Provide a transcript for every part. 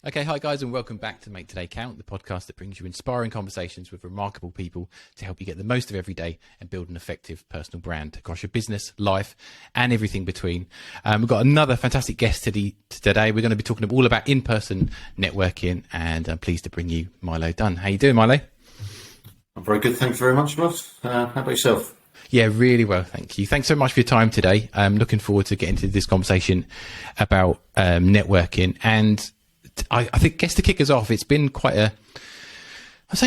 Okay, hi guys, and welcome back to Make Today Count, the podcast that brings you inspiring conversations with remarkable people to help you get the most of every day and build an effective personal brand across your business, life, and everything between. We've got another fantastic guest today. We're going to be talking all about in-person networking, and I'm pleased to bring you Milo Dunne. How you doing, Milo? I'm very good, thanks very much, Ross. How about yourself? Yeah, really well, thank you. Thanks so much for your time today. I'm looking forward to getting into this conversation about networking. And I guess to kick us off, it's been quite a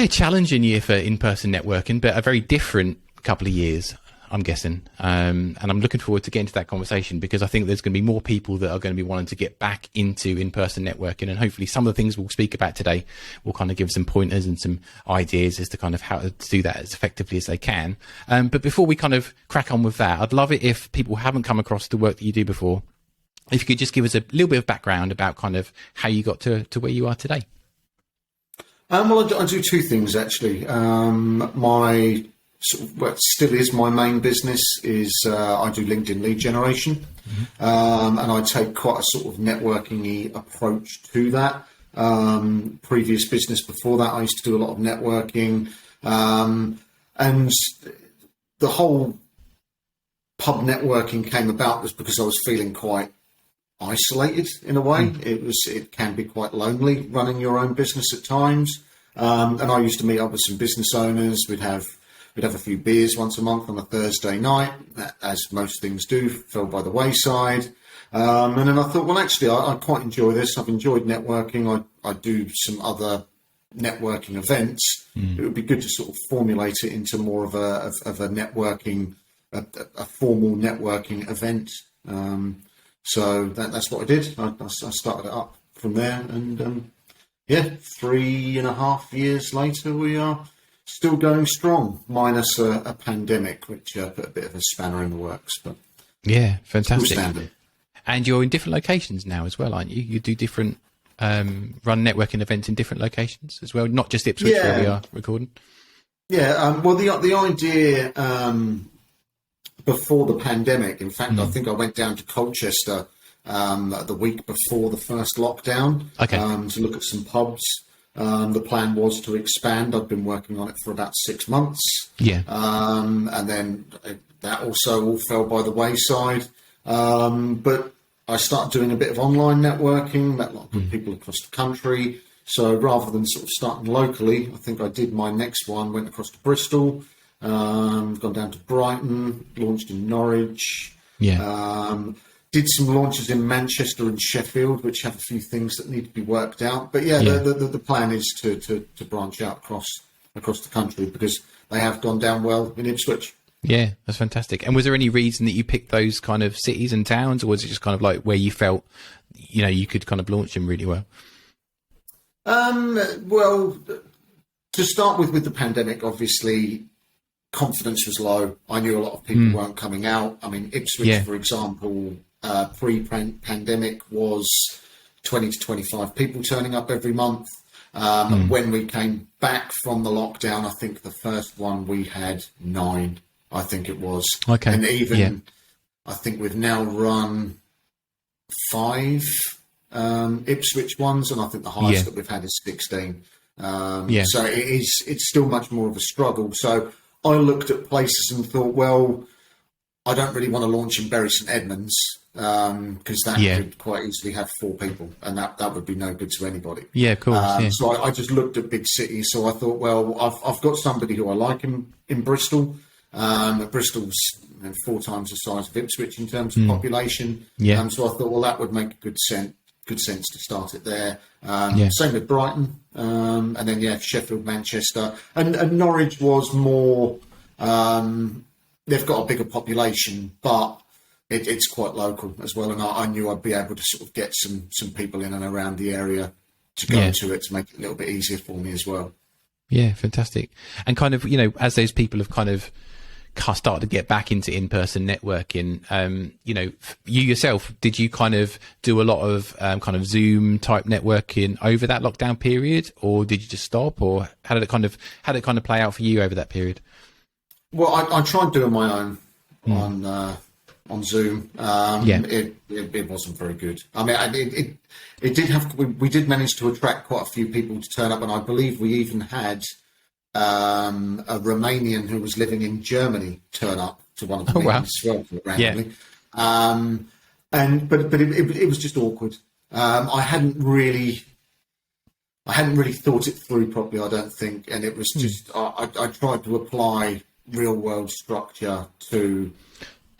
challenging year for in-person networking, but a very different couple of years, I'm guessing. And I'm looking forward to getting to that conversation because I think there's going to be more people that are going to be wanting to get back into in-person networking. And hopefully some of the things we'll speak about today will kind of give some pointers and some ideas as to kind of how to do that as effectively as they can. But before we kind of crack on with that, I'd love it if people haven't come across the work that you do before, if you could just give us a little bit of background about kind of how you got to where you are today. Well, I do two things actually. My what still is my main business is I do LinkedIn lead generation, and I take quite a sort of networking-y approach to that. Previous business before that, I used to do a lot of networking, and the whole pub networking came about was because I was feeling quite isolated in a way. It can be quite lonely running your own business at times, and I used to meet up with some business owners. We'd have a few beers once a month on a Thursday night, as most things do. Fell by the wayside, and then I thought, well, actually I quite enjoy this. I've enjoyed networking. I do some other networking events. It would be good to sort of formulate it into more of a networking, a formal networking event. So that's what I did. I started it up from there, and 3.5 years later, we are still going strong, minus a pandemic, which put a bit of a spanner in the works. But yeah, fantastic. And you're in different locations now as well, aren't you? You do different run networking events in different locations as well, not just Ipswich where we are recording. Yeah. Well, the idea. Before the pandemic, in fact, I think I went down to Colchester the week before the first lockdown to look at some pubs. The plan was to expand. I'd been working on it for about 6 months. And then that also all fell by the wayside. But I started doing a bit of online networking, met a lot of good people across the country. So rather than sort of starting locally, I think I did my next one, went across to Bristol. Gone down to Brighton, launched in Norwich. Did some launches in Manchester and Sheffield, which have a few things that need to be worked out. But the plan is to branch out across the country because they have gone down well in Ipswich. Yeah, that's fantastic. And was there any reason that you picked those kind of cities and towns, or was it just kind of like where you felt, you could kind of launch them really well? Well, to start with the pandemic, obviously, confidence was low. I knew a lot of people weren't coming out. I mean, Ipswich, for example, pre-pandemic was 20 to 25 people turning up every month. When we came back from the lockdown, I think the first one we had 9, I think it was. Okay. And even, I think we've now run 5 Ipswich ones, and I think the highest that we've had is 16. So it's still much more of a struggle. So I looked at places and thought, well, I don't really want to launch in Bury St Edmunds because that could quite easily have 4 people, and that would be no good to anybody. Yeah, of course. So I just looked at big cities. So I thought, well, I've got somebody who I like in Bristol. Bristol's 4 times the size of Ipswich in terms of population. So I thought, well, that would make good sense to start it there. Same with Brighton, and then Sheffield, Manchester, and Norwich was more. They've got a bigger population, but it's quite local as well. And I knew I'd be able to sort of get some people in and around the area to go to it to make it a little bit easier for me as well. Yeah, fantastic. And kind of, as those people have kind of started to get back into in-person networking, you yourself, did you kind of do a lot of kind of Zoom type networking over that lockdown period, or did you just stop, or how did it kind of play out for you over that period? Well, I tried doing my own on Zoom. It wasn't very good. I mean, it did have. We did manage to attract quite a few people to turn up, and I believe we even had a Romanian who was living in Germany turn up to one of the meetings as well, randomly. But it was just awkward. I hadn't really thought it through properly, I don't think, and it was just I tried to apply real world structure to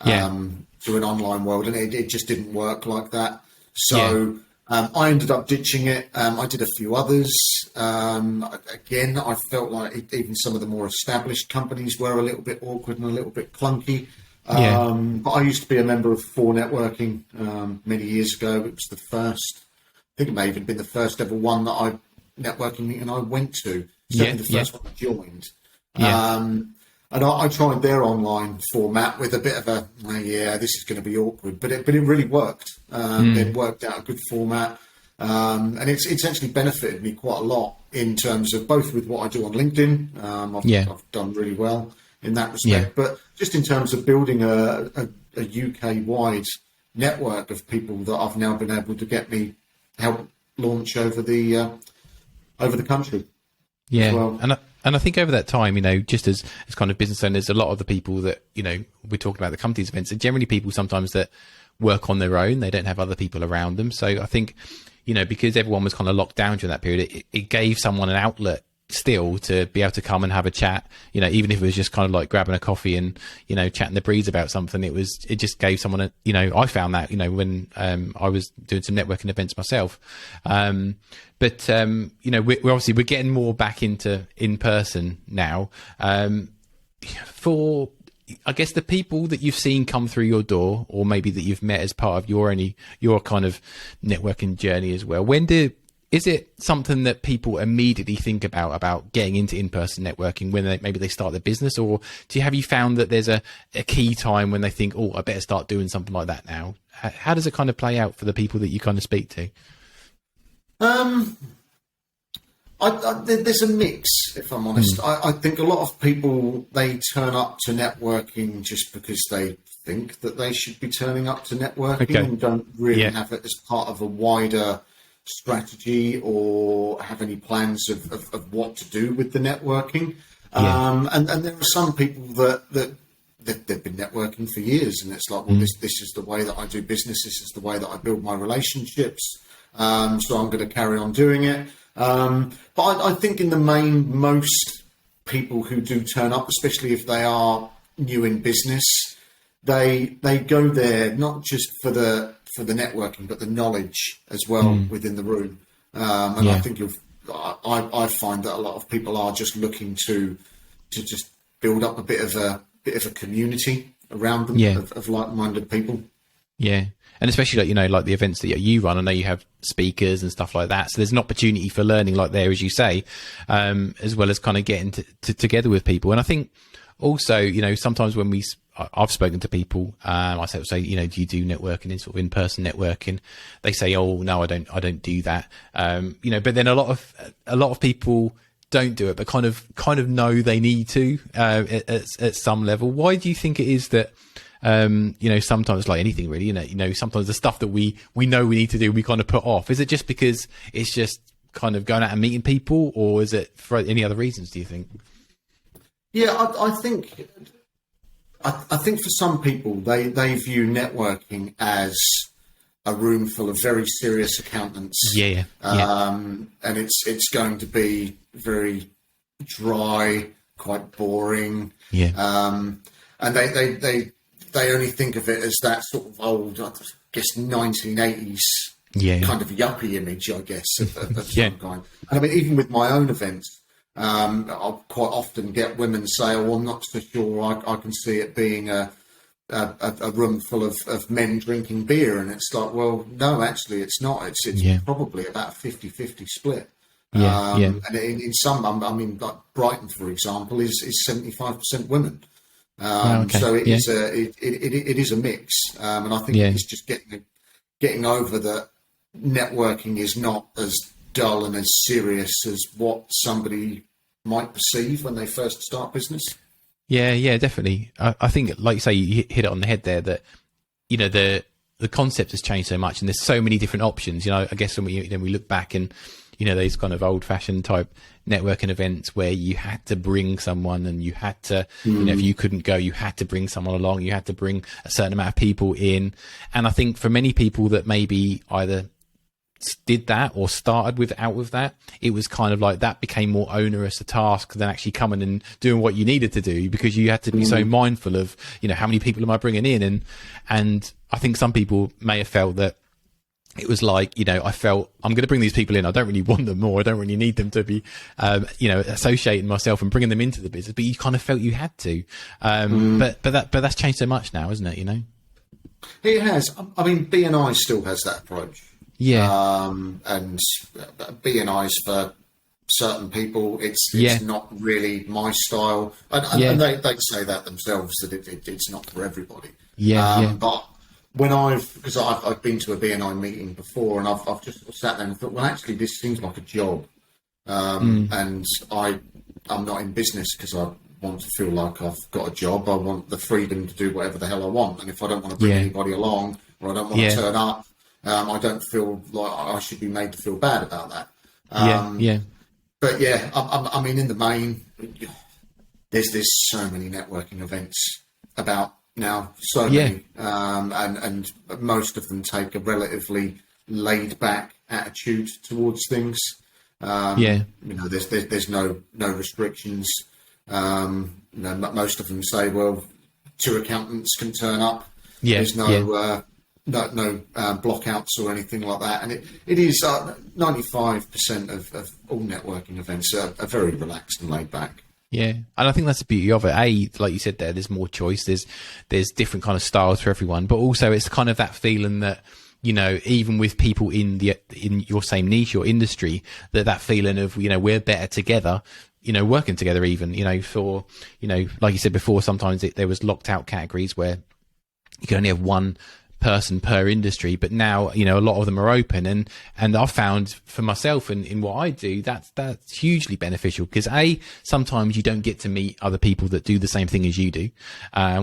an online world, and it just didn't work like that. So I ended up ditching it. I did a few others. Again, I felt like even some of the more established companies were a little bit awkward and a little bit clunky. But I used to be a member of For Networking many years ago. It was the first, I think it may have even been the first ever one that networking meeting I went to. Certainly the first one I joined. And I tried their online format with a bit of a, this is going to be awkward, but it really worked. It worked out a good format. And it's actually benefited me quite a lot in terms of both with what I do on LinkedIn. I've done really well in that respect, but just in terms of building a UK-wide network of people that I've now been able to help launch over the country. Yeah, as well. And I think over that time, just as kind of business owners, a lot of the people that, we're talking about the company's events are generally people sometimes that work on their own. They don't have other people around them. So I think, because everyone was kind of locked down during that period, it gave someone an outlet still to be able to come and have a chat, even if it was just kind of like grabbing a coffee and, chatting the breeze about something. It just gave someone I found that, when I was doing some networking events myself. But we're getting more back into in person now. For, I guess, the people that you've seen come through your door, or maybe that you've met as part of your kind of networking journey as well, is it something that people immediately think about getting into in-person networking when maybe they start their business, or have you found that there's a key time when they think, oh, I better start doing something like that now? How does it kind of play out for the people that you kind of speak to? There's a mix, if I'm honest. I think a lot of people, they turn up to networking just because they think that they should be turning up to networking and don't really have it as part of a wider strategy or have any plans of what to do with the networking. And there are some people that they've been networking for years, and it's like, well, this is the way that I do business. This is the way that I build my relationships. So I'm going to carry on doing it. But I think in the main, most people who do turn up, especially if they are new in business, they go there not just for the networking, but the knowledge as well within the room. And I think I find that a lot of people are just looking to just build up a bit of a community around them of like-minded people. Yeah. And especially like the events that you run, I know you have speakers and stuff like that. So there's an opportunity for learning like there, as you say, as well as kind of getting together with people. And I think also, sometimes when I've spoken to people, I say, do you do networking in sort of in-person networking? They say, oh no, I don't do that. But then a lot of people don't do it, but kind of know they need to, at some level. Why do you think it is that, sometimes, like anything really, sometimes the stuff that we know we need to do, we kind of put off? Is it just because it's just kind of going out and meeting people, or is it for any other reasons, do you think? Yeah, I think for some people, they view networking as a room full of very serious accountants. And it's going to be very dry, quite boring. And they only think of it as that sort of old, I guess, 1980s kind of yuppie image, I guess, of some kind. And I mean, even with my own events, I'll quite often get women say, "Oh, I'm not so sure. I can see it being a room full of men drinking beer," and it's like, well, no, actually, it's not. It's probably about a 50-50 split. And in some, I mean, like Brighton, for example, is 75% women. So it is a mix, and I think it's just getting over that networking is not as dull and as serious as what somebody might perceive when they first start business. Yeah, definitely. I think, like you say, you hit it on the head there, that you know, the concept has changed so much, and there's so many different options. You know, I guess when we look back and, you know, those kind of old fashioned type networking events where you had to bring someone and you had to, you know, if you couldn't go, you had to bring someone along, you had to bring a certain amount of people in. And I think for many people that maybe either did that or started out with that, it was kind of like that became more onerous a task than actually coming and doing what you needed to do, because you had to be so mindful of, you know, how many people am I bringing in? And I think some people may have felt that it was like, you know, I felt I'm going to bring these people in. I don't really want them more. I don't really need them to be, you know, associating myself and bringing them into the business, but you kind of felt you had to. But that's changed so much now, isn't it? You know, it has. I mean, B&I still has that approach. Yeah. And B&I's for certain people, it's not really my style. And they say that themselves, that it's not for everybody. But when because I've been to a B&I meeting before, and I've just sat there and thought, well, actually, this seems like a job. And I'm not in business because I want to feel like I've got a job. I want the freedom to do whatever the hell I want. And if I don't want to bring anybody along, or I don't want to turn up, I don't feel like I should be made to feel bad about that. But yeah, I mean, in the main, there's so many networking events about now, so many, and most of them take a relatively laid back attitude towards things. You know, there's no restrictions. You know, most of them say, well, 2 accountants can turn up. There's no blockouts or anything like that, and it is 95% of all networking events are very relaxed and laid back. Yeah, and I think that's the beauty of it. Like you said there, there's more choice. There's different kind of styles for everyone, but also it's kind of that feeling that, you know, even with people in your same niche or industry, that feeling of, you know, we're better together. You know, working together, even, you know, for, you know, like you said before, sometimes there was locked out categories where you can only have one person per industry, but now, you know, a lot of them are open, and I've found for myself and in what I do, that's hugely beneficial, because sometimes you don't get to meet other people that do the same thing as you do,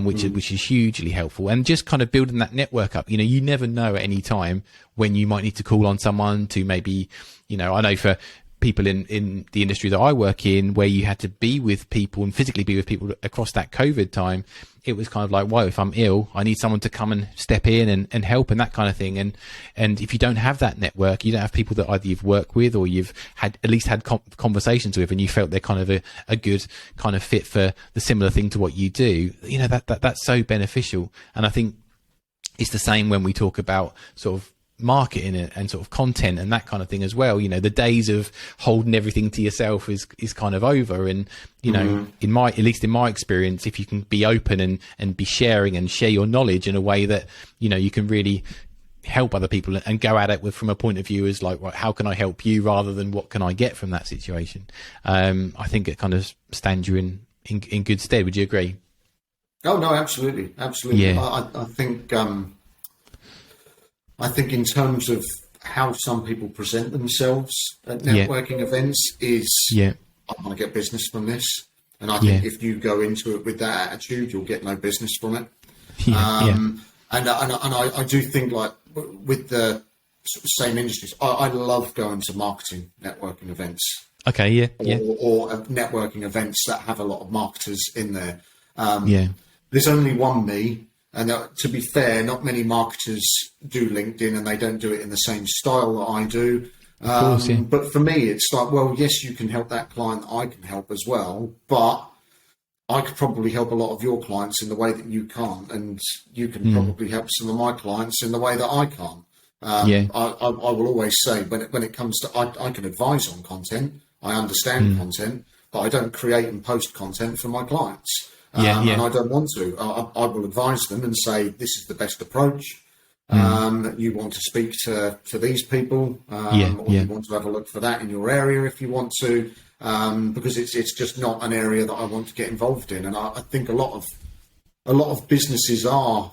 which is hugely helpful, and just kind of building that network up. You know, you never know at any time when you might need to call on someone to maybe, you know, I know for people in the industry that I work in, where you had to be with people and physically be with people across that COVID time, it was kind of like, well, if I'm ill, I need someone to come and step in and help and that kind of thing. And if you don't have that network, you don't have people that either you've worked with or you've had conversations with, and you felt they're kind of a good kind of fit for the similar thing to what you do, you know, that's so beneficial. And I think it's the same when we talk about sort of marketing and sort of content and that kind of thing as well. You know, the days of holding everything to yourself is kind of over, and you know, at least in my experience, if you can be open and be sharing and share your knowledge in a way that, you know, you can really help other people and go at it from a point of view as like, right, how can I help you, rather than what can I get from that situation. I think it kind of stands you in good stead. Would you agree? Oh no, absolutely. Yeah. I think in terms of how some people present themselves at networking events is, I want to get business from this. And I think if you go into it with that attitude, you'll get no business from it. And I do think, like, with the same industries, I love going to marketing networking events. Okay, or networking events that have a lot of marketers in there. There's only one me. And to be fair, not many marketers do LinkedIn, and they don't do it in the same style that I do. Of course, But for me, it's like, well, yes, you can help that client. I can help as well. But I could probably help a lot of your clients in the way that you can't. And you can probably help some of my clients in the way that I can't. I will always say, when it comes to, I can advise on content. I understand content, but I don't create and post content for my clients. And I don't want to. I will advise them and say, this is the best approach. You want to speak to these people, or you want to have a look for that in your area if you want to, because it's just not an area that I want to get involved in. And I think a lot of businesses are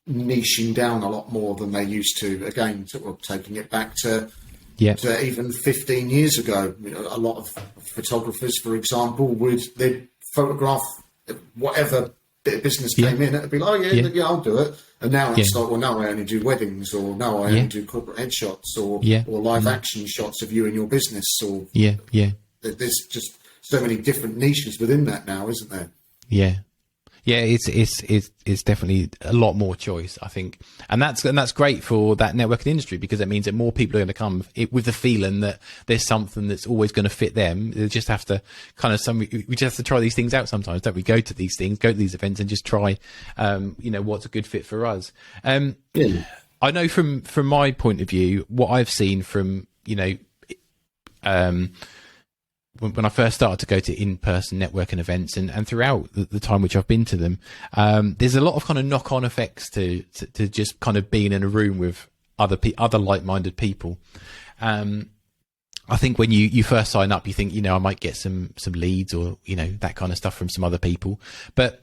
niching down a lot more than they used to. Again, taking it back to even 15 years ago, you know, a lot of photographers, for example, they'd photograph whatever bit of business came in, it'd be like, oh yeah, I'll do it. And now it's like, well, no, I only do weddings, or no, I only do corporate headshots, or live action shots of you and your business, or there's just so many different niches within that now, isn't there? Yeah, it's definitely a lot more choice, I think, and that's great for that networking industry, because it means that more people are going to come with the feeling that there's something that's always going to fit them. They just have to we just have to try these things out sometimes, don't we? Go to these events and just try, what's a good fit for us. I know from my point of view, what I've seen from when I first started to go to in-person networking events, and throughout the time which I've been to them, there's a lot of kind of knock-on effects to just kind of being in a room with other like-minded people. I think when you first sign up, you think, I might get some leads, or, that kind of stuff from some other people. But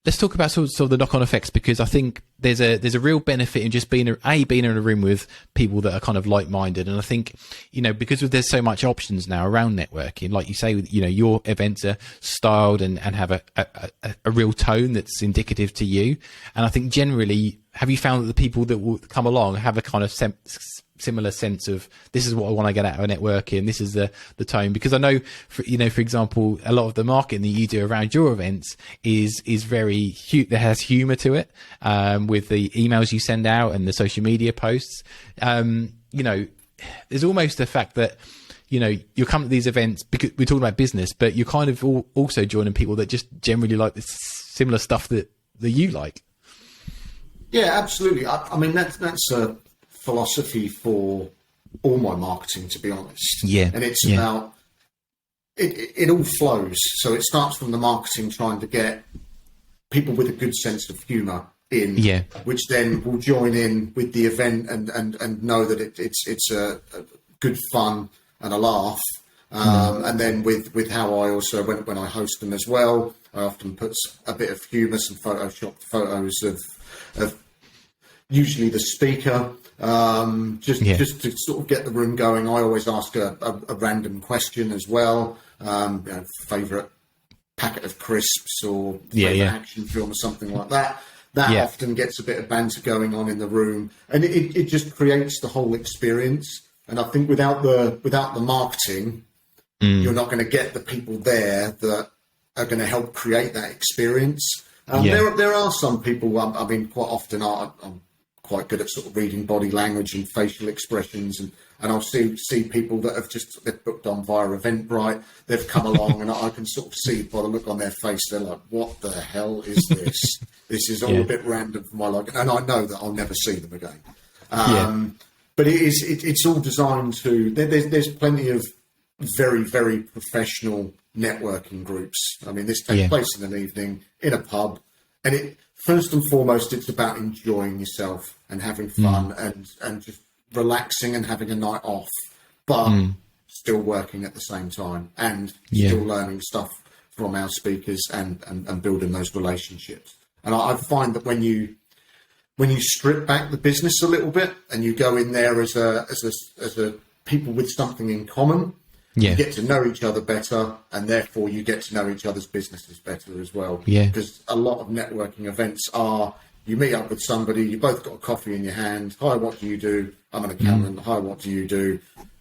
let's talk about sort of the knock-on effects, because I think there's a real benefit in just being in a room with people that are kind of like-minded. And I think, because there's so much options now around networking, like you say, your events are styled and have a real tone that's indicative to you. And I think generally, have you found that the people that will come along have a kind of similar sense of, this is what I want to get out of networking, this is the tone? Because I know, for example, a lot of the marketing that you do around your events is very that has humor to it, with the emails you send out and the social media posts. There's almost the fact that you're coming to these events because we're talking about business, but you're kind of also joining people that just generally like the similar stuff that you like. Yeah, absolutely. I mean, that's a philosophy for all my marketing, to be honest. Yeah. And it's about, it all flows. So it starts from the marketing, trying to get people with a good sense of humour in, which then will join in with the event and know that it's a good fun and a laugh. And then with how I also, when I host them as well, I often put a bit of humour, some photoshopped photos of usually the speaker, just to sort of get the room going. I always ask a random question as well, favourite packet of crisps, or favourite action film, or something like that. That often gets a bit of banter going on in the room, and it just creates the whole experience. And I think without the marketing, you're not going to get the people there that are going to help create that experience. There are some people, I mean, quite often I'm quite good at sort of reading body language and facial expressions, and I'll see people that they've booked on via Eventbrite, they've come along, and I can sort of see by the look on their face, they're like, what the hell is this? This is all a bit random for my liking, and I know that I'll never see them again. But it's all designed to, there's plenty of very, very professional networking groups. I mean, this takes place in an evening in a pub, and first and foremost, it's about enjoying yourself and having fun and just relaxing and having a night off, but still working at the same time, and still learning stuff from our speakers and building those relationships. And I find that when you strip back the business a little bit and you go in there as a people with something in common, you get to know each other better, and therefore you get to know each other's businesses better as well. Because a lot of networking events are, you meet up with somebody, you both got a coffee in your hand. Hi, what do you do? I'm an accountant. Hi, what do you do?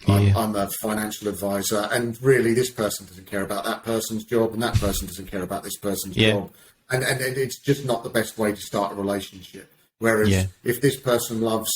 I'm a financial advisor. And really, this person doesn't care about that person's job, and that person doesn't care about this person's job. And it's just not the best way to start a relationship. Whereas if this person loves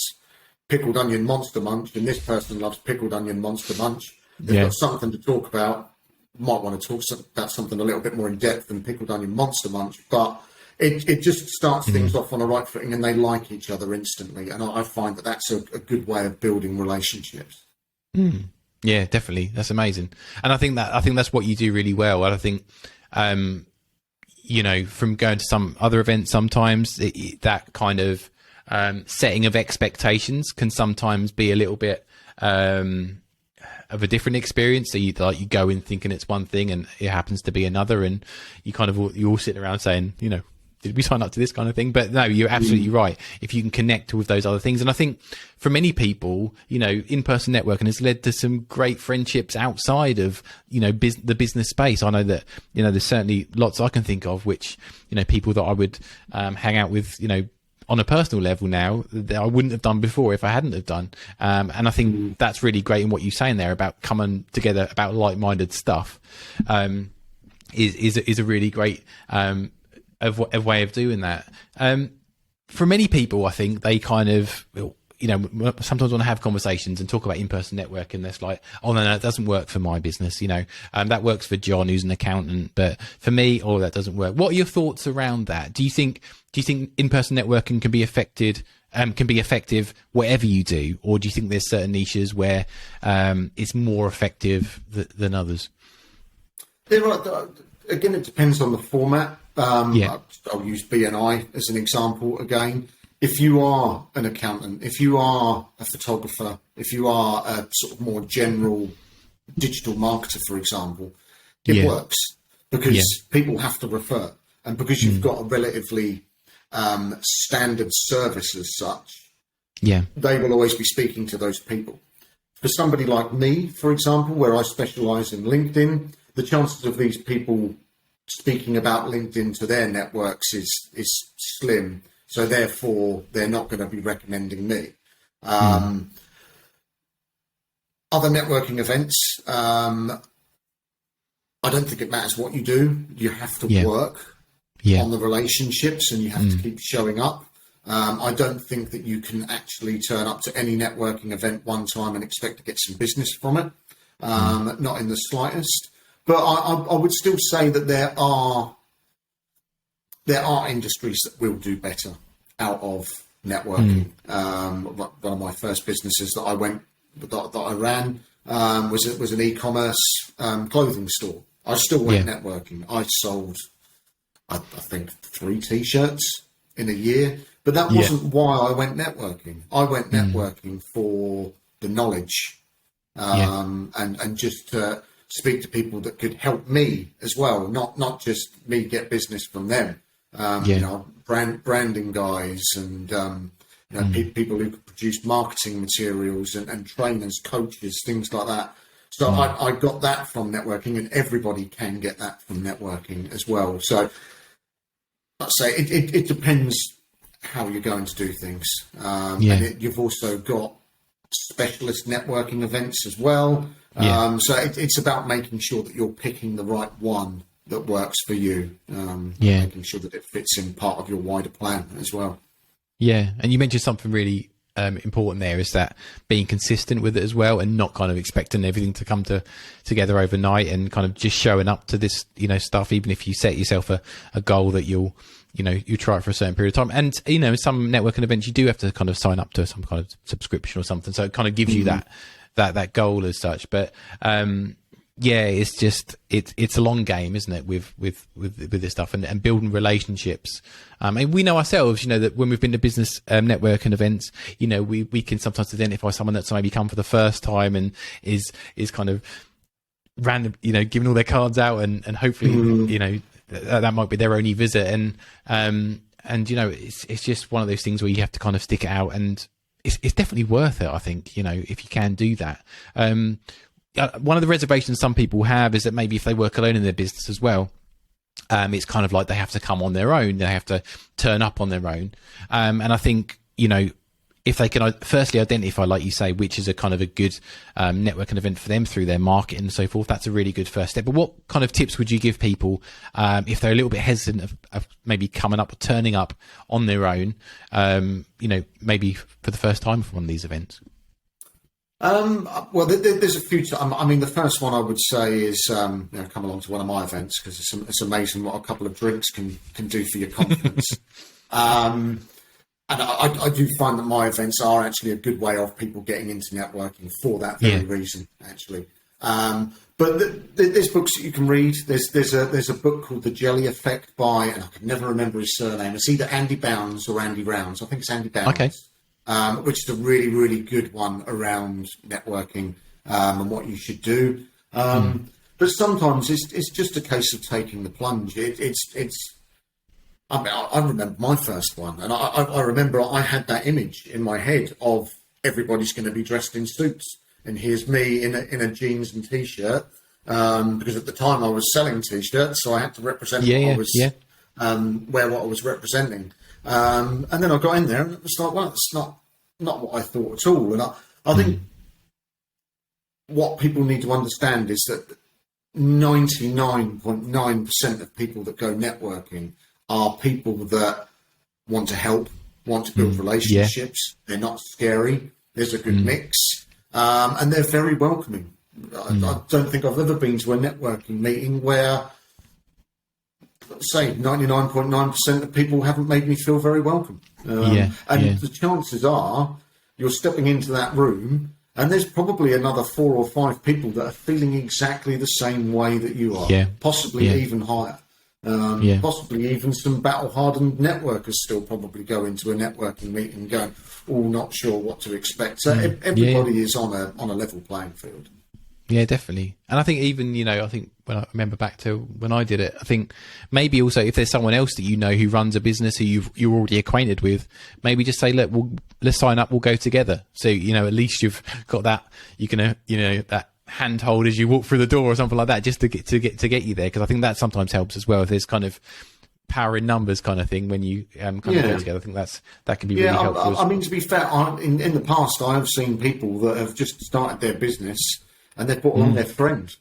pickled onion Monster Munch and this person loves pickled onion Monster Munch, they've got something to talk about. Might want to talk about something a little bit more in depth than pickled onion Monster Munch, but it just starts things off on a right footing, and they like each other instantly. And I find that that's a good way of building relationships. Yeah, definitely. That's amazing. And I think that's what you do really well. And I think, from going to some other events, sometimes that kind of setting of expectations can sometimes be a little bit of a different experience. So you go in thinking it's one thing and it happens to be another, and you all sitting around saying, did we sign up to this kind of thing? But no, you're absolutely right. If you can connect with those other things. And I think for many people, in-person networking has led to some great friendships outside of, the business space. I know that, there's certainly lots I can think of, which, people that I would hang out with, on a personal level now that I wouldn't have done before if I hadn't have done. And I think that's really great in what you're saying there about coming together about like-minded stuff, is a really great, a way of doing that. For many people, I think they kind of, sometimes want to have conversations and talk about in-person networking. And it's like, oh no, it doesn't work for my business. That works for John, who's an accountant, but for me, that doesn't work. What are your thoughts around that? Do you think in-person networking can be effective whatever you do, or do you think there's certain niches where it's more effective than others? Again, it depends on the format. I'll use BNI as an example again. If you are an accountant, if you are a photographer, if you are a sort of more general digital marketer, for example, it works because people have to refer, and because you've got a relatively standard service as such, they will always be speaking to those people. For somebody like me, for example, where I specialize in LinkedIn, the chances of these people speaking about LinkedIn to their networks is slim. So therefore, they're not going to be recommending me. Other networking events, I don't think it matters what you do. You have to work on the relationships, and you have to keep showing up. I don't think that you can actually turn up to any networking event one time and expect to get some business from it. Not in the slightest. But I would still say that there are industries that will do better out of networking. One of my first businesses that I ran was an e-commerce clothing store. I still went networking. I sold, I think, 3 T-shirts in a year, but that wasn't why I went networking. I went networking for the knowledge, and just to speak to people that could help me as well, not just me get business from them. Branding guys and people who could produce marketing materials and trainers, coaches, things like that. So I got that from networking, and everybody can get that from networking as well. So I'd say it depends how you're going to do things. And you've also got specialist networking events as well. So it's about making sure that you're picking the right one that works for you, making sure that it fits in part of your wider plan as well. Yeah, and you mentioned something really important there, is that being consistent with it as well, and not kind of expecting everything to come together overnight, and kind of just showing up to this stuff, even if you set yourself a goal that you try it for a certain period of time. And in some networking events you do have to kind of sign up to some kind of subscription or something, so it kind of gives you that goal as such. But it's just it's a long game, isn't it, with this stuff, and building relationships. And we know ourselves, that when we've been to business networking events, we can sometimes identify someone that's maybe come for the first time and is kind of random, giving all their cards out, and hopefully that might be their only visit, and it's just one of those things where you have to kind of stick it out, and it's definitely worth it, I think, if you can do that. One of the reservations some people have is that maybe if they work alone in their business as well, it's kind of like they have to come on their own, they have to turn up on their own. And I think, if they can firstly identify, like you say, which is a kind of a good networking event for them through their marketing and so forth, that's a really good first step. But what kind of tips would you give people if they're a little bit hesitant of maybe coming up or turning up on their own, maybe for the first time from one of these events? Well, there's a few. I mean, the first one I would say is come along to one of my events, because it's amazing what a couple of drinks can do for your confidence. And I do find that my events are actually a good way of people getting into networking for that very reason, actually. But there's books that you can read. There's a book called The Jelly Effect by, and I can never remember his surname. It's either Andy Bounds or Andy Rounds. I think it's Andy Bounds. Okay. Which is a really, really good one around networking and what you should do. But sometimes it's just a case of taking the plunge. I remember my first one, and I remember I had that image in my head of everybody's going to be dressed in suits, and here's me in a jeans and t-shirt, because at the time I was selling t-shirts, so I had to represent wear what I was representing. And then I got in there, and it was like, well, it's not what I thought at all. And I think what people need to understand is that 99.9% of people that go networking are people that want to help, want to build relationships. They're not scary. There's a good mix, and they're very welcoming. I don't think I've ever been to a networking meeting where, let's say, 99.9% of people haven't made me feel very welcome. The chances are you're stepping into that room, and there's probably another 4 or 5 people that are feeling exactly the same way that you are, possibly even higher. Possibly even some battle-hardened networkers still probably go into a networking meeting going, not sure what to expect. So everybody is on a level playing field. Yeah, definitely. And I think even, I think when I remember back to when I did it, I think maybe also if there's someone else that who runs a business who you're already acquainted with, maybe just say, look, let's sign up, we'll go together. So, at least you've got that, you can, that handhold as you walk through the door or something like that, just to get you there. Because I think that sometimes helps as well. If there's kind of power in numbers kind of thing when you come together, I think that can be really helpful. I mean, to be fair, in the past, I have seen people that have just started their business and they've brought along their friend.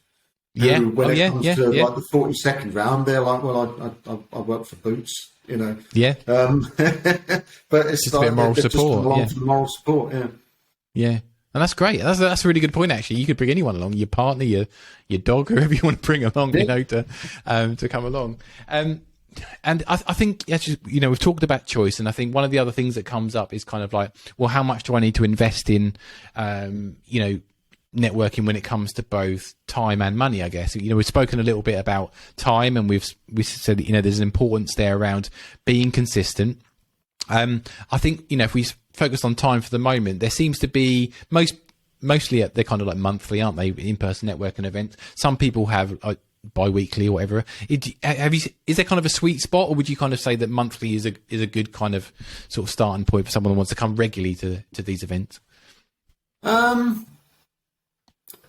When it comes to like the 42nd round, they're like, well, I work for Boots, but it's just like a bit of moral support. For the moral support, and that's great. That's a really good point. Actually, you could bring anyone along, your partner, your dog, whoever you want to bring along, to come along. And I think actually, we've talked about choice, and I think one of the other things that comes up is kind of like, well, how much do I need to invest in, networking when it comes to both time and money, I guess. We've spoken a little bit about time, and we've said that, there's an importance there around being consistent. I think, if we focus on time for the moment, there seems to be mostly they're kind of like monthly, aren't they? In-person networking events. Some people have bi-weekly or whatever. Is there kind of a sweet spot, or would you kind of say that monthly is a good kind of sort of starting point for someone who wants to come regularly to these events?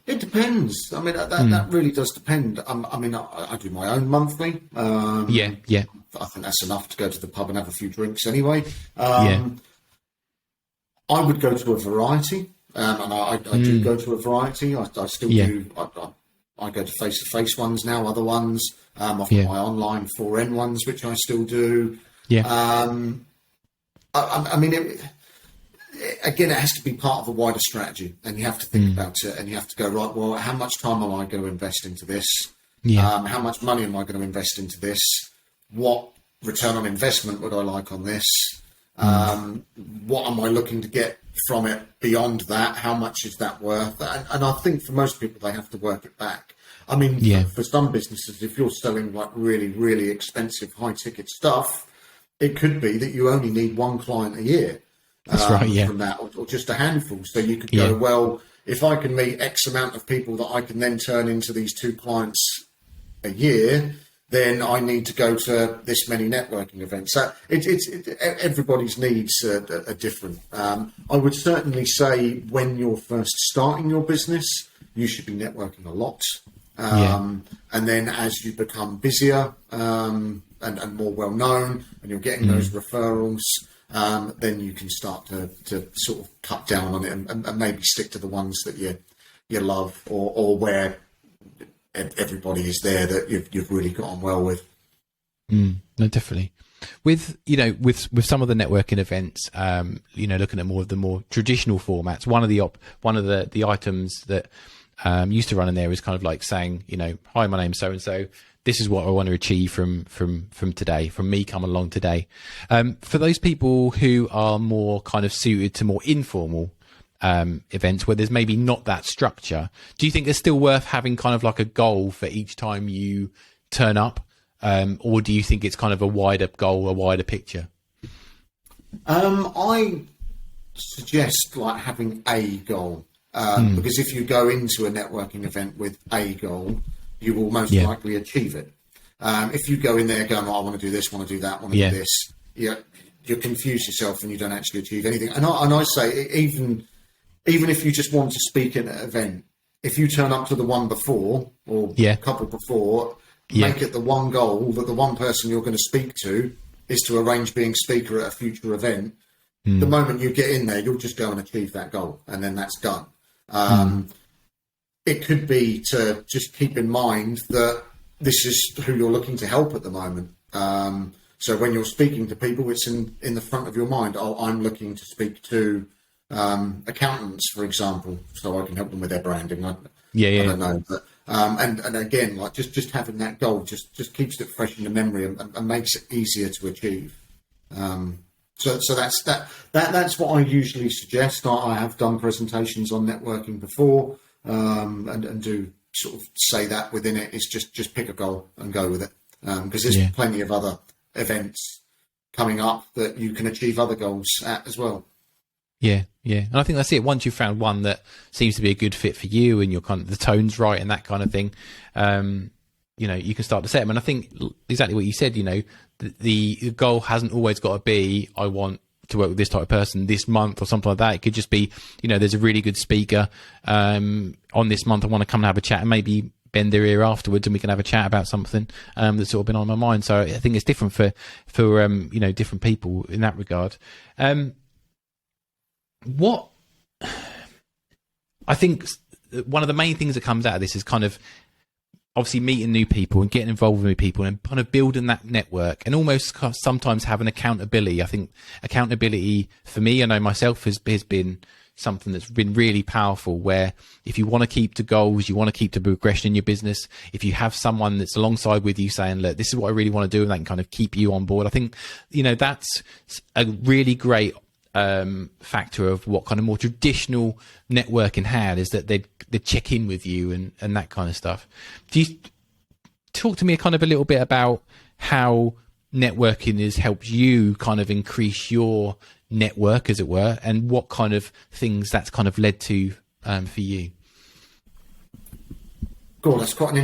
It depends. I mean, that really does depend. I do my own monthly. I think that's enough to go to the pub and have a few drinks anyway. I would go to a variety, and I do go to a variety. I still do. I go to face-to-face ones now, other ones. I've got my online 4N ones, which I still do. Again, it has to be part of a wider strategy, and you have to think about it, and you have to go, right, well, how much time am I going to invest into this? How much money am I going to invest into this? What return on investment would I like on this? What am I looking to get from it beyond that? How much is that worth? And I think for most people, they have to work it back. I mean, for some businesses, if you're selling like really, really expensive, high-ticket stuff, it could be that you only need one client a year. That's right, from that, or just a handful. So you could go, well, if I can meet X amount of people that I can then turn into these 2 clients a year, then I need to go to this many networking events. So everybody's needs are different. I would certainly say when you're first starting your business, you should be networking a lot. And then as you become busier and more well-known, and you're getting those referrals, then you can start to sort of cut down on it and maybe stick to the ones that you love or where everybody is there that you've really got on well with. No, definitely. With some of the networking events, looking at more of the more traditional formats, one of the items that used to run in there is kind of like saying, hi, my name's so and so. This is what I want to achieve from today, from me coming along today. For those people who are more kind of suited to more informal events where there's maybe not that structure, do you think it's still worth having kind of like a goal for each time you turn up? Or do you think it's kind of a wider goal, a wider picture? I suggest like having a goal, because if you go into a networking event with a goal, you will most likely achieve it. If you go in there going, I want to do this, want to do that, want to do this, you confuse yourself and you don't actually achieve anything. And I say, even if you just want to speak at an event, if you turn up to the one before or a couple before, make it the one goal that the one person you're going to speak to is to arrange being speaker at a future event. The moment you get in there, you'll just go and achieve that goal, and then that's done. It could be to just keep in mind that this is who you're looking to help at the moment. So when you're speaking to people, it's in the front of your mind. Oh, I'm looking to speak to accountants, for example, so I can help them with their branding. I don't know, but and again, like just having that goal just keeps it fresh in the memory and makes it easier to achieve. So that's what I usually suggest. I have done presentations on networking before, and do sort of say that within it is just pick a goal and go with it, because there's plenty of other events coming up that you can achieve other goals at as well. Yeah. And I think that's it. Once you've found one that seems to be a good fit for you and you're kind of the tone's right and that kind of thing, you can start to set them. And I think exactly what you said, the goal hasn't always got to be, I want to work with this type of person this month or something like that. It could just be, there's a really good speaker on this month. I want to come and have a chat and maybe bend their ear afterwards and we can have a chat about something that's sort of been on my mind. So I think it's different for different people in that regard. What I think one of the main things that comes out of this is kind of obviously meeting new people and getting involved with new people and kind of building that network and almost sometimes having accountability. I think accountability for me, I know myself, has been something that's been really powerful, where if you want to keep to goals, you want to keep to progression in your business, if you have someone that's alongside with you saying, look, this is what I really want to do, and they can kind of keep you on board. I think, that's a really great factor of what kind of more traditional networking had, is that they check in with you and that kind of stuff. Do you talk to me kind of a little bit about how networking has helped you kind of increase your network, as it were, and what kind of things that's kind of led to for you? God, that's quite an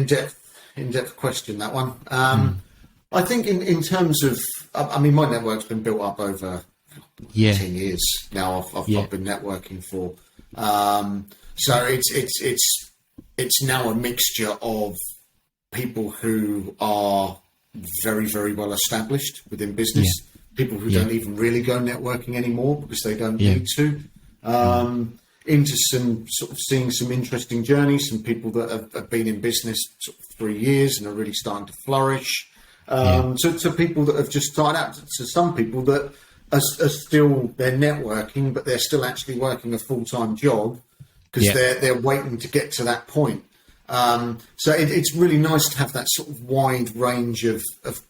in-depth question, that one. I think in terms of, my network's been built up over 10 years now. I've been networking for. So it's now a mixture of people who are very, very well established within business, people who don't even really go networking anymore because they don't need to, into some sort of seeing some interesting journeys, some people that have been in business sort of 3 years and are really starting to flourish, to people that have just started out, to some people that are still, they're networking, but they're still actually working a full-time job because they're waiting to get to that point. So it's really nice to have that sort of wide range of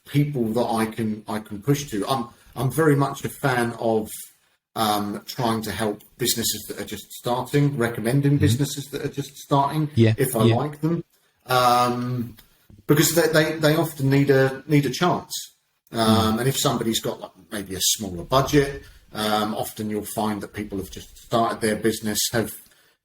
people that I can push to. I'm very much a fan of trying to help businesses that are just starting, recommending businesses that are just starting if I like them, because they often need a chance. And if somebody's got like maybe a smaller budget, often you'll find that people have just started their business,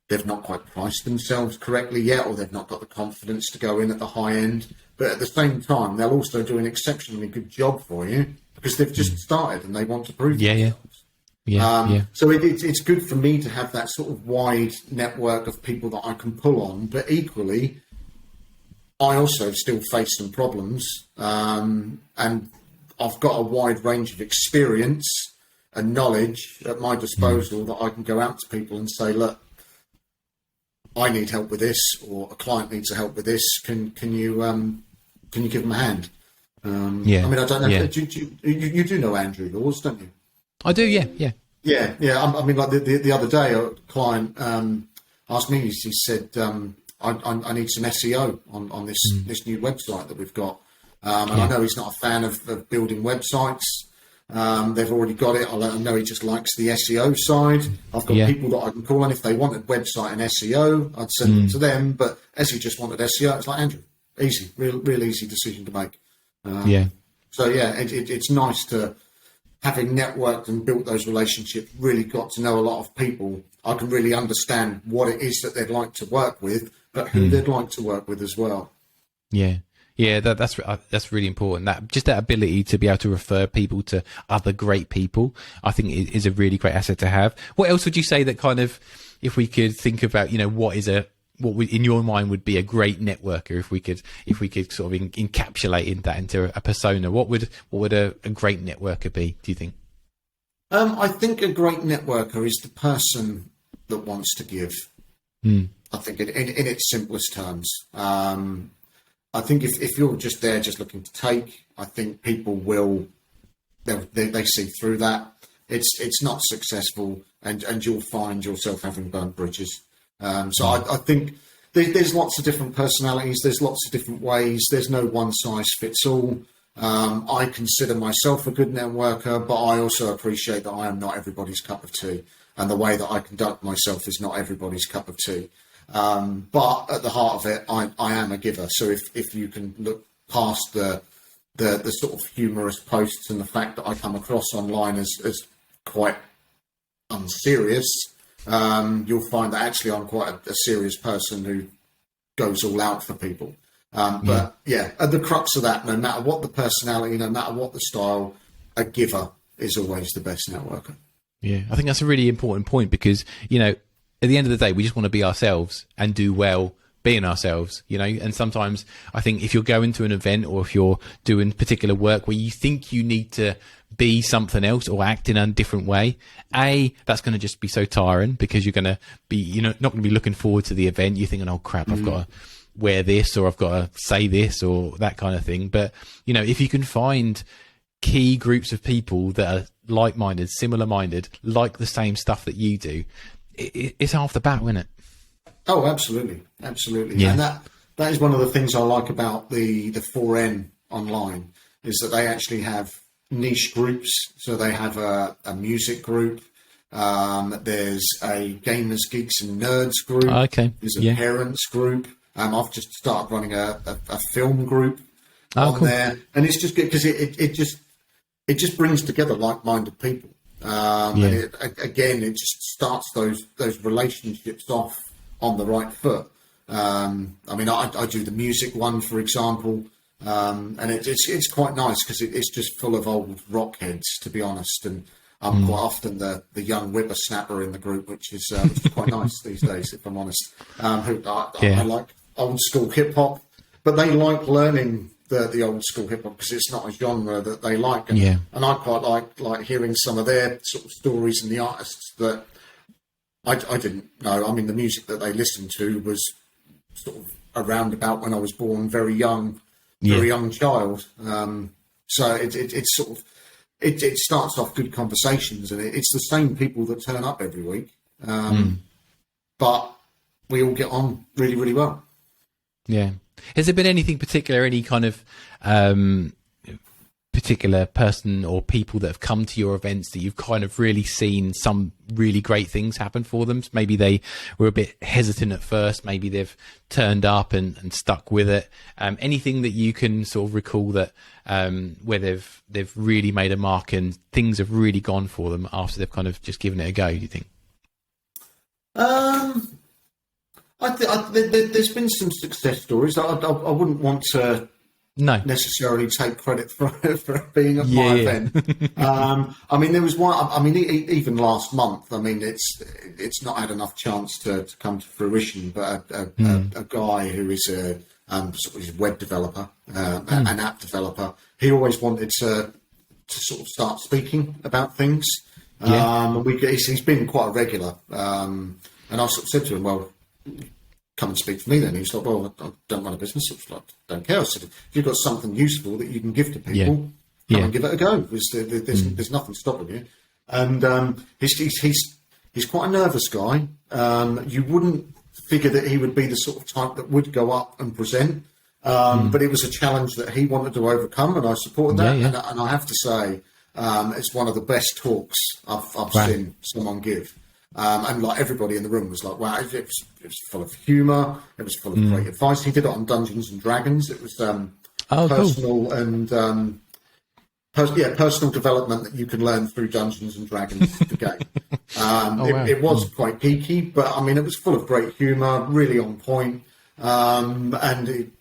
they've not quite priced themselves correctly yet, or they've not got the confidence to go in at the high end. But at the same time, they'll also do an exceptionally good job for you because they've just started and they want to prove themselves. So it's good for me to have that sort of wide network of people that I can pull on, but equally, I also still face some problems, and I've got a wide range of experience and knowledge at my disposal that I can go out to people and say, look, I need help with this, or a client needs help with this. Can you give them a hand? I mean, I don't know. You do know Andrew Laws, don't you? I do. Yeah. I mean, like the other day, a client asked me. He said, I need some SEO on this new website that we've got. And I know he's not a fan of building websites. They've already got it. I let him know he just likes the SEO side. I've got people that I can call on if they wanted website and SEO. I'd send them to them. But as he just wanted SEO, it's like, Andrew, easy, real easy decision to make. So it's nice to, having networked and built those relationships, really got to know a lot of people. I can really understand what it is that they'd like to work with, but who they'd like to work with as well. Yeah, that's really important. That ability to be able to refer people to other great people, I think is a really great asset to have. What else would you say that kind of, if we could think about, what in your mind would be a great networker, if we could sort of encapsulate that into a persona, what would a great networker be, do you think? I think a great networker is the person that wants to give. I think in its simplest terms. I think if you're just there, just looking to take, I think people they see through that. It's not successful, and you'll find yourself having burnt bridges. So I think there's lots of different personalities. There's lots of different ways. There's no one size fits all. I consider myself a good networker, but I also appreciate that I am not everybody's cup of tea, and the way that I conduct myself is not everybody's cup of tea. But at the heart of it, I am a giver. So if you can look past the sort of humorous posts and the fact that I come across online as quite unserious, you'll find that actually I'm quite a serious person who goes all out for people. But yeah, at the crux of that, no matter what the personality, no matter what the style, a giver is always the best networker. Yeah, I think that's a really important point because, at the end of the day, we just want to be ourselves and do well being ourselves, and sometimes I think if you're going to an event or if you're doing particular work where you think you need to be something else or act in a different way, that's going to just be so tiring because you're going to be, not going to be looking forward to the event. You're thinking, oh crap, I've got to wear this or I've got to say this or that kind of thing. But, if you can find key groups of people that are like-minded, similar-minded, like the same stuff that you do, it's half the battle, isn't it? Oh, absolutely. Yeah. And that is one of the things I like about the 4N online, is that they actually have niche groups. So they have a music group. There's a gamers, geeks and nerds group. Okay. There's a parents group. I've just started running a film group on cool. there. And it's just good because it just brings together like-minded people. And it just starts those relationships off on the right foot. I do the music one, for example, and it's quite nice because it's just full of old rock heads, to be honest. And I'm quite often the young whippersnapper in the group, which is quite nice these days, if I'm honest. I like old school hip hop, but they like learning the old school hip hop because it's not a genre that they like, and I quite like hearing some of their sort of stories and the artists that I didn't know. I mean, the music that they listened to was sort of around about when I was born, very young child. So it's sort of it starts off good conversations, and it's the same people that turn up every week, but we all get on really, really well. Yeah. Has there been anything particular, any kind of particular person or people that have come to your events that you've kind of really seen some really great things happen for them? Maybe they were a bit hesitant at first, maybe they've turned up and stuck with it. Anything that you can sort of recall that where they've really made a mark and things have really gone for them after they've kind of just given it a go, do you think? There's been some success stories. I wouldn't want to necessarily take credit for being at my event. There was one. Even last month. It's not had enough chance to come to fruition. But a guy who is a web developer, an app developer, he always wanted to sort of start speaking about things. He's been quite a regular. And I sort of said to him, well, come and speak to me then. He was like, well, I don't run a business. I was like, don't care. I said, if you've got something useful that you can give to people, come and give it a go. There's nothing stopping you. And he's quite a nervous guy. You wouldn't figure that he would be the sort of type that would go up and present. But it was a challenge that he wanted to overcome, and I supported that. And I have to say, it's one of the best talks I've seen someone give. And like everybody in the room was like, wow, it was full of humour. It was full of great advice. He did it on Dungeons and Dragons. It was personal and personal development that you can learn through Dungeons and Dragons, the game. It was quite geeky, but it was full of great humour, really on point. And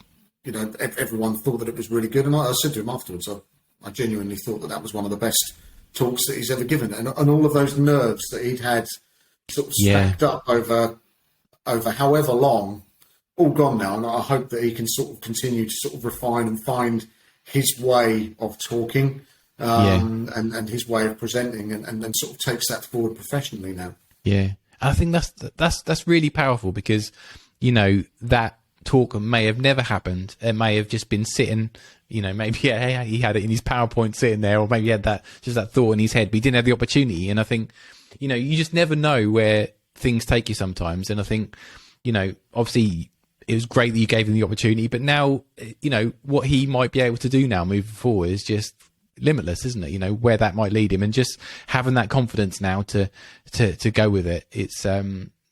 everyone thought that it was really good. And I said to him afterwards, I genuinely thought that was one of the best talks that he's ever given. And all of those nerves that he'd had sort of stacked up over however long, all gone now. And I hope that he can sort of continue to sort of refine and find his way of talking and his way of presenting and then sort of takes that forward professionally now. Yeah. I think that's really powerful because, that talk may have never happened. It may have just been sitting, maybe he had it in his PowerPoint sitting there, or maybe he had that thought in his head, but he didn't have the opportunity. And I think, you just never know where things take you sometimes. And I think, obviously it was great that you gave him the opportunity, but now, what he might be able to do now moving forward is just limitless, isn't it? Where that might lead him, and just having that confidence now to go with it. It's,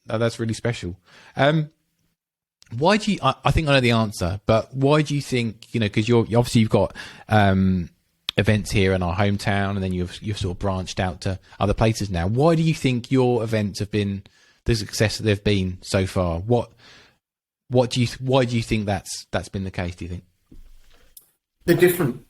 that's really special. Why do you, I think I know the answer, but why do you think, because you've got, events here in our hometown, and then you've sort of branched out to other places now. Why do you think your events have been the success that they've been so far? Why do you think that's been the case? Do you think they're different?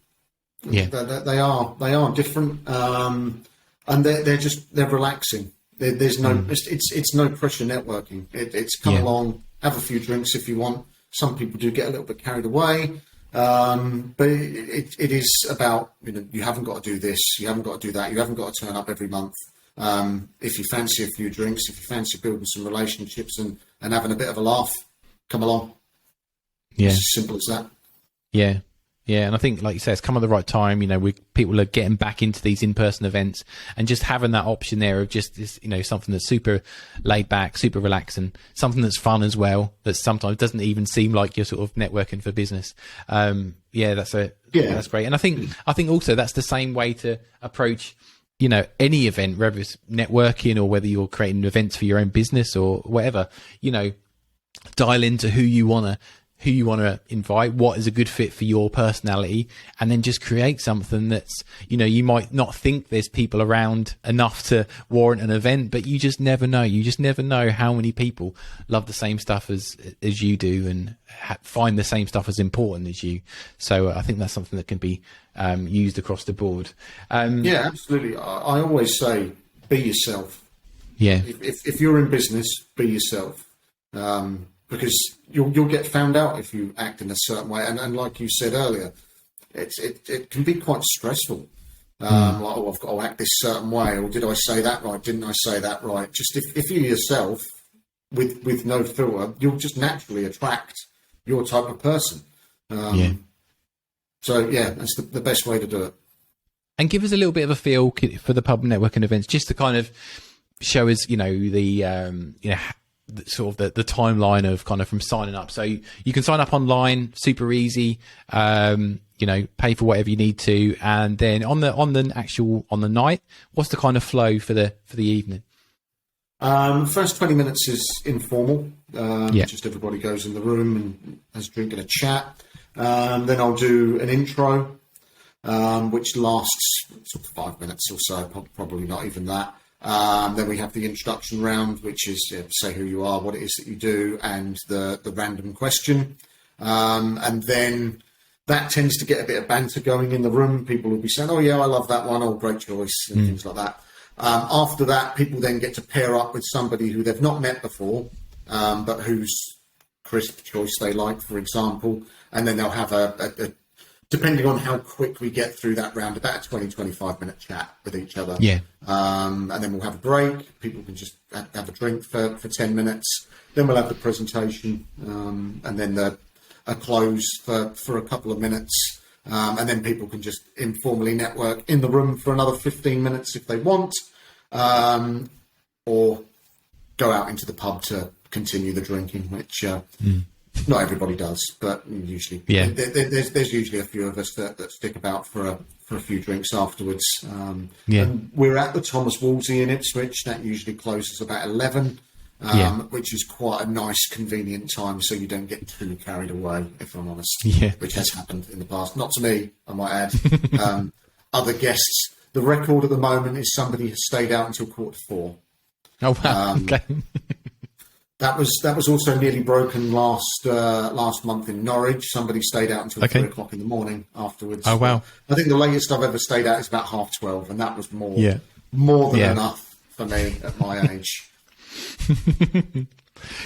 Yeah, they are different, and they're relaxing. There's no it's no pressure networking. It's come along, have a few drinks if you want. Some people do get a little bit carried away, but it is about, you haven't got to do this, you haven't got to do that, you haven't got to turn up every month. If you fancy a few drinks, if you fancy building some relationships and having a bit of a laugh, come along. Yeah, it's as simple as that. Yeah, and I think, like you say, it's come at the right time. People are getting back into these in-person events, and just having that option there of just this, something that's super laid back, super relaxing, something that's fun as well, that sometimes doesn't even seem like you're sort of networking for business. That's great. And I think also that's the same way to approach, any event, whether it's networking or whether you're creating events for your own business or whatever. Dial into who you want to invite, what is a good fit for your personality, and then just create something that's, you might not think there's people around enough to warrant an event, but you just never know. You just never know how many people love the same stuff as you do and find the same stuff as important as you. So I think that's something that can be used across the board. Yeah, absolutely. I always say, be yourself. Yeah. If you're in business, be yourself. Because you'll get found out if you act in a certain way, and like you said earlier, it can be quite stressful. Like, I've got to act this certain way, or did I say that right? Didn't I say that right? Just if you're yourself with no filter, you'll just naturally attract your type of person. So yeah, that's the best way to do it. And give us a little bit of a feel for the pub networking events, just to kind of show us, sort of the timeline of kind of from signing up. So you can sign up online, super easy, pay for whatever you need to. And then on the night, what's the kind of flow for the evening? First 20 minutes is informal. Just everybody goes in the room and has a drink and a chat. Then I'll do an intro, which lasts sort of 5 minutes or so, probably not even that. Then we have the introduction round, which is say who you are, what it is that you do, and the random question. And then that tends to get a bit of banter going in the room. People will be saying, "Oh yeah, I love that one. Oh, great choice," and things like that. After that, people then get to pair up with somebody who they've not met before, but whose crisp choice they like, for example. And then they'll have a depending on how quick we get through that round, about a 20-25 minute chat with each other. Yeah. And then we'll have a break. People can just have a drink for 10 minutes. Then we'll have the presentation, and then a close for a couple of minutes. And then people can just informally network in the room for another 15 minutes if they want, or go out into the pub to continue the drinking, which not everybody does, but usually there's usually a few of us that stick about for a few drinks afterwards. And we're at the Thomas Wolsey in Ipswich. That usually closes about 11, which is quite a nice, convenient time, so you don't get too carried away, if I'm honest, which has happened in the past. Not to me, I might add. Other guests. The record at the moment is somebody has stayed out until 4:45. Oh, wow. Okay. That was also nearly broken last month in Norwich. Somebody stayed out until 3 o'clock in the morning afterwards. Oh wow! I think the latest I've ever stayed out is about 12:30, and that was more than enough for me at my age.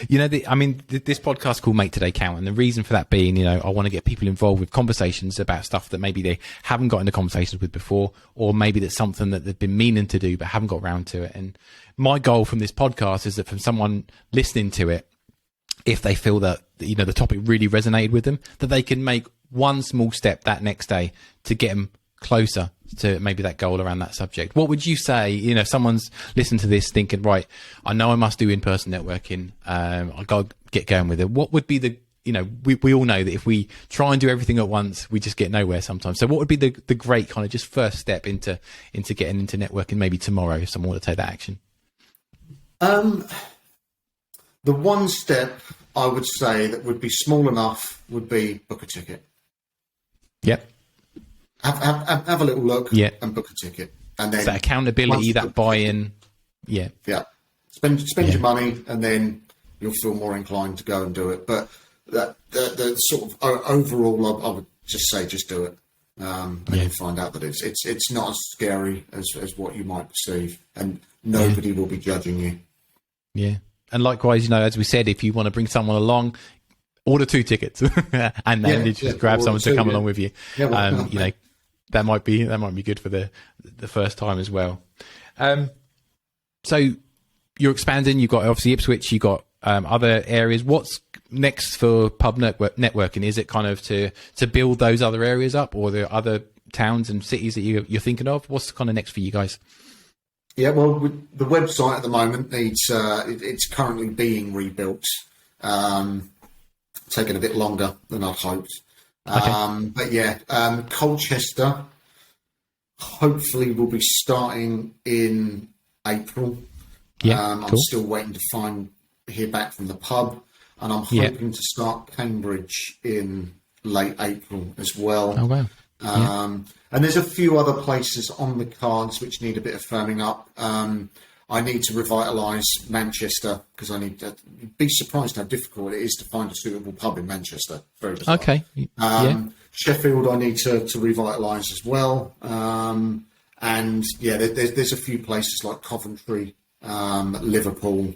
This podcast called Make Today Count, and the reason for that being, I want to get people involved with conversations about stuff that maybe they haven't got into conversations with before, or maybe that's something that they've been meaning to do but haven't got around to it. And my goal from this podcast is that from someone listening to it, if they feel that, the topic really resonated with them, that they can make one small step that next day to get them closer to maybe that goal around that subject. What would you say, if someone's listening to this thinking, right, I know I must do in-person networking, I got to get going with it. What would be the, we all know that if we try and do everything at once, we just get nowhere sometimes. So what would be the great kind of just first step into getting into networking maybe tomorrow if someone were to take that action? The one step I would say that would be small enough would be book a ticket. Yep. Have a little look and book a ticket. And then that accountability, that buy-in. Yeah. Yeah. Spend your money, and then you'll feel more inclined to go and do it. But the sort of overall, I would just say, just do it. And you'll find out that it's not as scary as what you might perceive, and nobody will be judging you. Yeah. And likewise, as we said, if you want to bring someone along, order 2 tickets and then you just grab someone to come along with you. Yeah, that might be good for the first time as well. So you're expanding. You've got obviously Ipswich. You've got other areas. What's next for pub networking? Is it kind of to build those other areas up, or the other towns and cities that you're thinking of? What's kind of next for you guys? Yeah, well, the website at the moment needs, it's currently being rebuilt. Taken a bit longer than I'd hoped. Okay. But yeah, Colchester hopefully will be starting in April. Yeah, cool. I'm still waiting to hear back from the pub, and I'm hoping to start Cambridge in late April as well. Oh, wow. And there's a few other places on the cards which need a bit of firming up. I need to revitalise Manchester, because you'd be surprised how difficult it is to find a suitable pub in Manchester. Very bizarre. Okay. Sheffield I need to revitalise as well. And yeah, there's a few places like Coventry, Liverpool,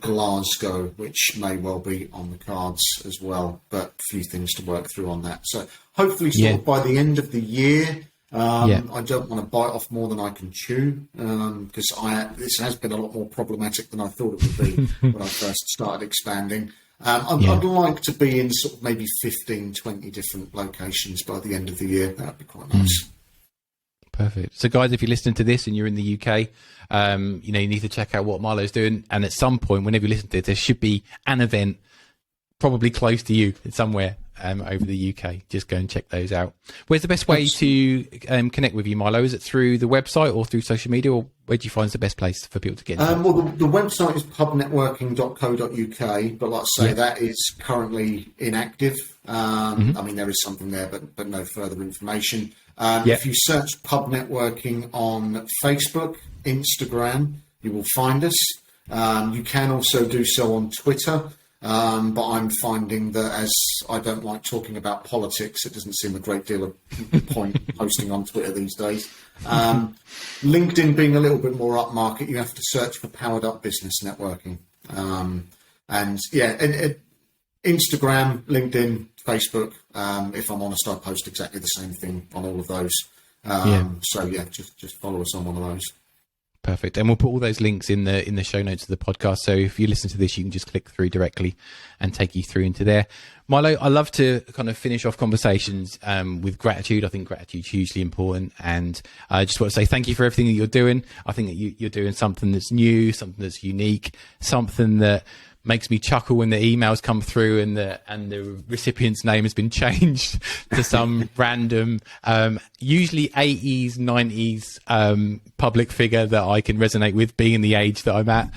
Glasgow, which may well be on the cards as well, but a few things to work through on that. So hopefully sort of by the end of the year, I don't want to bite off more than I can chew, because this has been a lot more problematic than I thought it would be when I first started expanding. I'd like to be in sort of maybe 15, 20 different locations by the end of the year. That'd be quite nice. Perfect. So guys, if you're listening to this and you're in the UK, you need to check out what Milo's doing. And at some point, whenever you listen to it, there should be an event probably close to you somewhere over the UK. Just go and check those out. Where's the best way to connect with you, Milo? Is it through the website or through social media, or where do you find is the best place for people to get in touch? Well, the website is pubnetworking.co.uk, but like I say, that is currently inactive. I mean, there is something there, but no further information. If you search Pub Networking on Facebook, Instagram, you will find us. You can also do so on Twitter. But I'm finding that as I don't like talking about politics, it doesn't seem a great deal of point posting on Twitter these days. LinkedIn being a little bit more upmarket, you have to search for Powered Up Business Networking. And Instagram, LinkedIn, Facebook. If I'm honest, I post exactly the same thing on all of those. So yeah, just follow us on one of those. Perfect. And we'll put all those links in the show notes of the podcast. So if you listen to this, you can just click through directly and take you through into there. Milo, I love to kind of finish off conversations with gratitude. I think gratitude's hugely important. And I just want to say thank you for everything that you're doing. I think that you're doing something that's new, something that's unique, something that makes me chuckle when the emails come through and the recipient's name has been changed to some random, usually 80s, 90s public figure that I can resonate with, being the age that I'm at.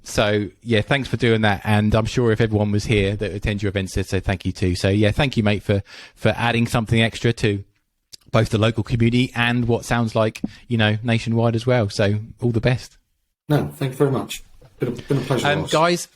So yeah, thanks for doing that. And I'm sure if everyone was here that attends your events, they'd say thank you too. So yeah, thank you, mate, for adding something extra to both the local community and what sounds like, nationwide as well. So all the best. No, thank you very much. Been a pleasure. Guys,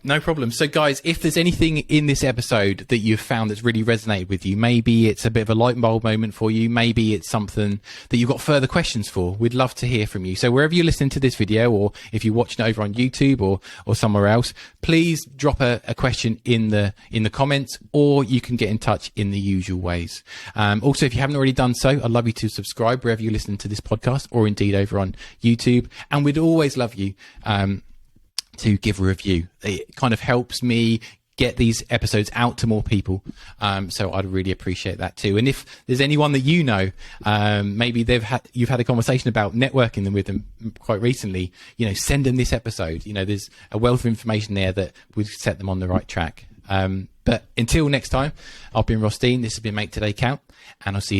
No problem. So, guys, if there's anything in this episode that you've found that's really resonated with you, maybe it's a bit of a light bulb moment for you, maybe it's something that you've got further questions for, we'd love to hear from you. So wherever you're listening to this video, or if you're watching it over on YouTube or somewhere else, please drop a question in the comments, or you can get in touch in the usual ways. Also, if you haven't already done so, I'd love you to subscribe wherever you listen to this podcast, or indeed over on YouTube. And we'd always love you to give a review. It kind of helps me get these episodes out to more people. So I'd really appreciate that too. And if there's anyone that you know, maybe you've had a conversation about networking with them quite recently, send them this episode. There's a wealth of information there that would set them on the right track. But until next time, I've been Ross Dean. This has been Make Today Count, and I'll see you